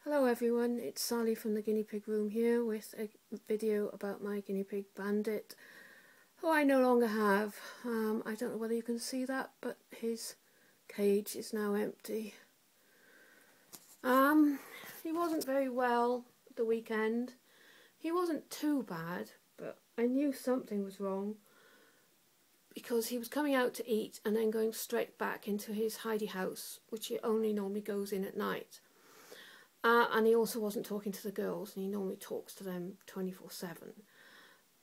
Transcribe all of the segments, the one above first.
Hello everyone, it's Sally from the Guinea Pig Room here with a video about my guinea pig Bandit, who I no longer have. I don't know whether you can see that, but his cage is now empty. He wasn't very well the weekend. He wasn't too bad, but I knew something was wrong because he was coming out to eat and then going straight back into his hidey house, which he only normally goes in at night. And he also wasn't talking to the girls, and he normally talks to them 24/7.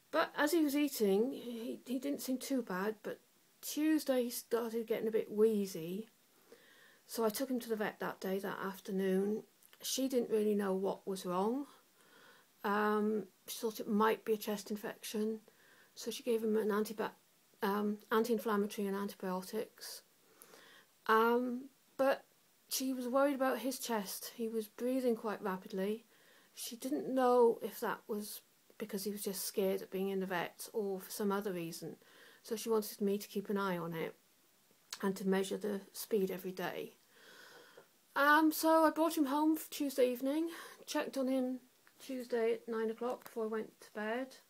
But as he was eating, he didn't seem too bad, but Tuesday he started getting a bit wheezy. So I took him to the vet that day, that afternoon. She didn't really know what was wrong. She thought it might be a chest infection, so she gave him an anti-inflammatory and antibiotics. But she was worried about his chest. He was breathing quite rapidly. She didn't know if that was because he was just scared of being in the vet or for some other reason. So she wanted me to keep an eye on it and to measure the speed every day. So I brought him home for Tuesday evening, checked on him Tuesday at 9 o'clock before I went to bed,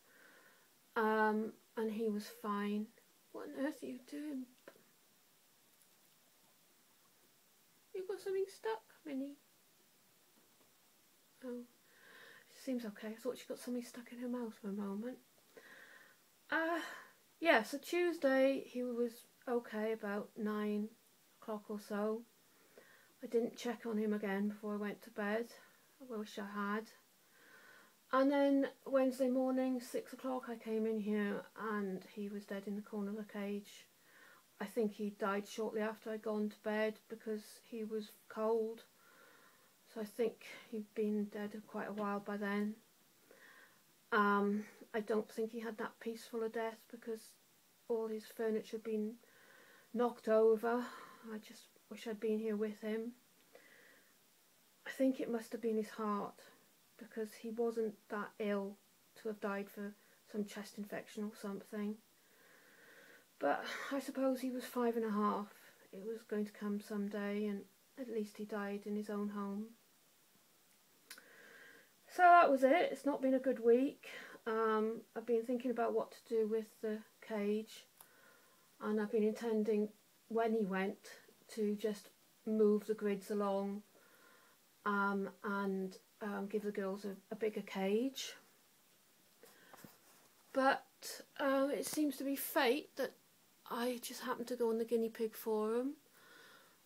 and he was fine. What on earth are you doing? You got something stuck, Minnie? Oh, she seems okay. I thought she got something stuck in her mouth for a moment. Yeah, so Tuesday he was okay about 9 o'clock or so. I didn't check on him again before I went to bed. I wish I had. And then Wednesday morning, 6 o'clock, I came in here and he was dead in the corner of the cage. I think he died shortly after I'd gone to bed because he was cold. So I think he'd been dead quite a while by then. I don't think he had that peaceful a death because all his furniture had been knocked over. I just wish I'd been here with him. I think it must have been his heart because he wasn't that ill to have died for some chest infection or something. But I suppose he was 5½. It was going to come someday, and at least he died in his own home. So that was it. It's not been a good week. I've been thinking about what to do with the cage, and I've been intending, when he went, to just move the grids along and give the girls a bigger cage. But it seems to be fate that I just happened to go on the guinea pig forum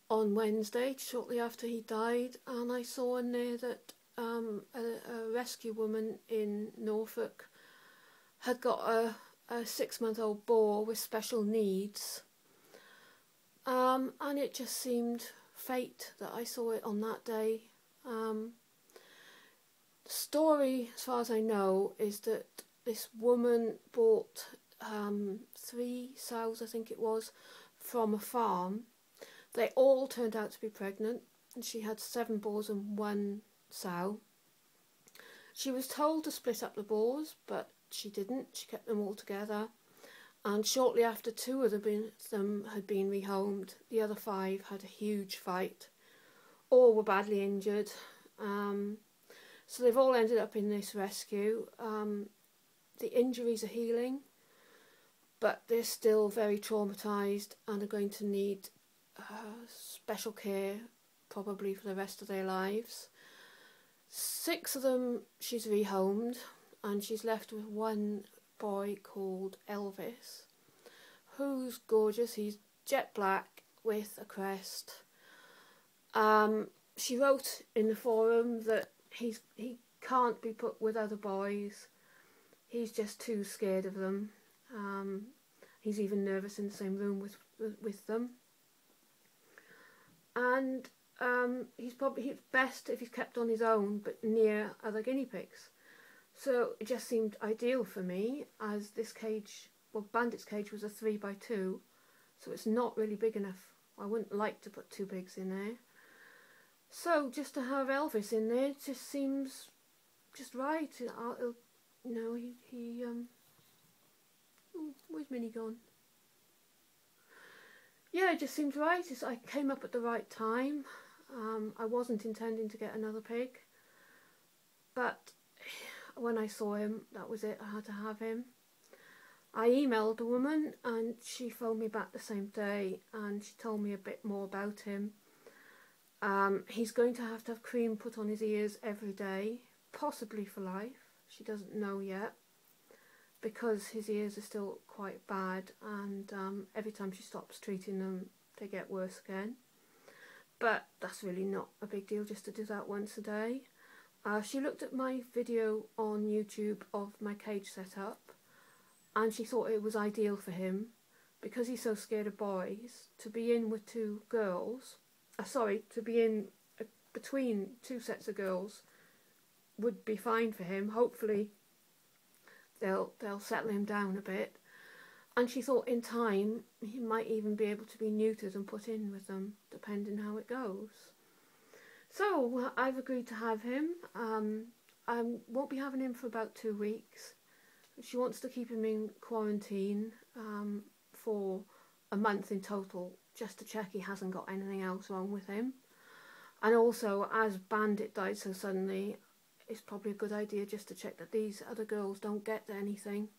on Wednesday, shortly after he died, and I saw in there that a rescue woman in Norfolk had got a 6-month-old boar with special needs, and it just seemed fate that I saw it on that day. The story, as far as I know, is that this woman bought 3 sows, I think it was, from a farm. They all turned out to be pregnant, and she had 7 boars and 1 sow. She was told to split up the boars, but she didn't. She kept them all together, and shortly after 2 of them had been rehomed, the other 5 had a huge fight. All were badly injured, so they've all ended up in this rescue. The injuries are healing, but they're still very traumatised and are going to need special care probably for the rest of their lives. 6 of them she's rehomed, and she's left with 1 boy called Elvis, who's gorgeous. He's jet black with a crest. She wrote in the forum that he can't be put with other boys. He's just too scared of them. He's even nervous in the same room with them. And he's best if he's kept on his own, but near other guinea pigs. So it just seemed ideal for me, as this cage, well, Bandit's cage was a 3x2, so it's not really big enough. I wouldn't like to put 2 pigs in there. So just to have Elvis in there just seems just right. Where's Minnie gone? Yeah, it just seemed right. I came up at the right time. I wasn't intending to get another pig, but when I saw him, that was it, I had to have him. I emailed the woman and she phoned me back the same day and she told me a bit more about him. He's going to have cream put on his ears every day, possibly for life. She doesn't know yet, because his ears are still quite bad, and every time she stops treating them, they get worse again. But that's really not a big deal, just to do that once a day. She looked at my video on YouTube of my cage setup, and she thought it was ideal for him, because he's so scared of boys, to be in with two girls. To be in between two sets of girls would be fine for him. Hopefully they'll settle him down a bit. And she thought in time he might even be able to be neutered and put in with them, depending how it goes. So I've agreed to have him. I won't be having him for about 2 weeks. She wants to keep him in quarantine for a month in total, just to check he hasn't got anything else wrong with him. And also, as Bandit died so suddenly, it's probably a good idea just to check that these other girls don't get anything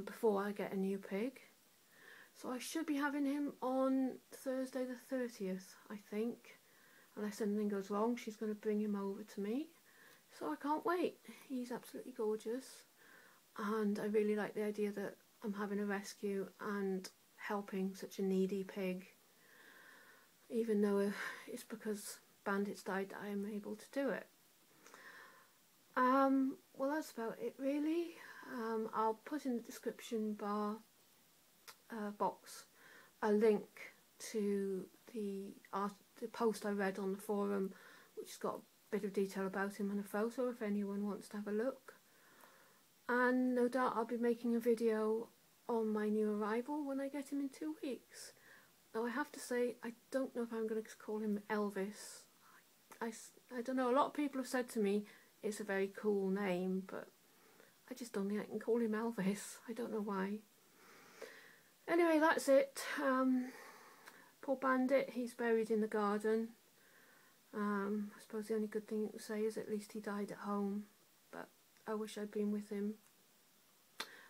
before I get a new pig. So I should be having him on Thursday the 30th, I think. Unless anything goes wrong, she's going to bring him over to me. So I can't wait. He's absolutely gorgeous. And I really like the idea that I'm having a rescue and helping such a needy pig, even though it's because Bandit's died that I am able to do it. Well, that's about it really. I'll put in the description box a link to the post I read on the forum, which has got a bit of detail about him and a photo if anyone wants to have a look. And no doubt I'll be making a video on my new arrival when I get him in 2 weeks. Though I have to say, I don't know if I'm going to call him Elvis. I don't know, a lot of people have said to me it's a very cool name, but I just don't think I can call him Elvis. I don't know why. Anyway, that's it. Poor Bandit, he's buried in the garden. I suppose the only good thing to say is at least he died at home, but I wish I'd been with him.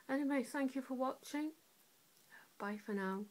Anyway, thank you for watching. Bye for now.